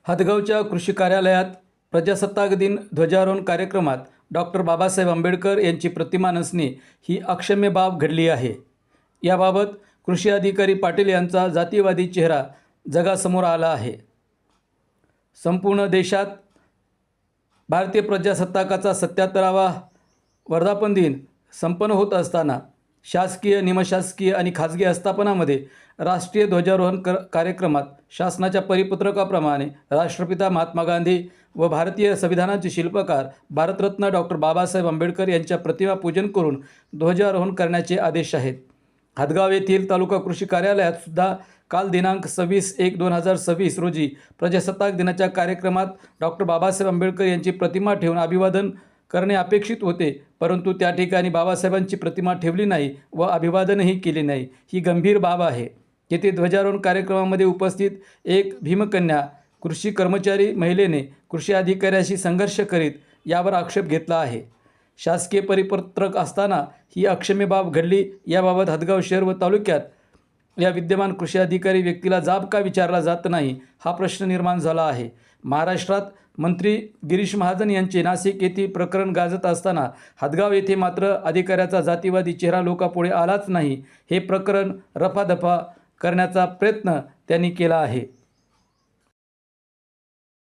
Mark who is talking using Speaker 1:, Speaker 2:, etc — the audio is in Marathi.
Speaker 1: हदगावच्या कृषी कार्यालयात प्रजासत्ताक दिन ध्वजारोहण कार्यक्रमात डॉक्टर बाबासाहेब आंबेडकर यांची प्रतिमा नसणे ही अक्षम्य बाब घडली आहे. याबाबत कृषी अधिकारी पाटील यांचा जातीवादी चेहरा जगासमोर आला आहे. संपूर्ण देशात भारतीय प्रजासत्ताकाचा 77वा वर्धापन दिन संपन्न होत असताना शासकीय, निमशासकीय आणि खाजगी आस्थापनांमध्ये राष्ट्रीय ध्वजारोहण कार्यक्रमात शासनाच्या परिपत्रकाप्रमाणे राष्ट्रपिता महात्मा गांधी व भारतीय संविधानाचे शिल्पकार भारतरत्न डॉक्टर बाबासाहेब आंबेडकर यांच्या प्रतिमा पूजन करून ध्वजारोहण करण्याचे आदेश आहेत. हदगाव येथील तालुका कृषी कार्यालयात सुद्धा काल दिनांक 26/1/2026 रोजी प्रजासत्ताक दिनाच्या कार्यक्रमात डॉक्टर बाबासाहेब आंबेडकर यांची प्रतिमा ठेवून अभिवादन करणे अपेक्षित होते, परंतु त्या ठिकाणी बाबासाहेबांची प्रतिमा ठेवली नाही व अभिवादनही केले नाही. ही गंभीर बाब आहे. येथे ध्वजारोहण कार्यक्रमामध्ये उपस्थित एक भीमकन्या कृषी कर्मचारी महिलेने कृषी अधिकाऱ्याशी संघर्ष करीत यावर आक्षेप घेतला आहे. शासकीय परिपत्रक असताना ही अक्षम्य बाब घडली. याबाबत हदगाव शहर व तालुक्यात या विद्यमान कृषी अधिकारी व्यक्तीला जाब का विचारला जात नाही हा प्रश्न निर्माण झाला आहे. महाराष्ट्रात मंत्री गिरीश महाजन यांचे नाशिक येथे प्रकरण गाजत असताना हदगाव येथे मात्र अधिकाऱ्याचा जातीवादी चेहरा लोकांपुढे आलाच नाही. हे प्रकरण रफादफा करण्याचा प्रयत्न त्यांनी केला आहे.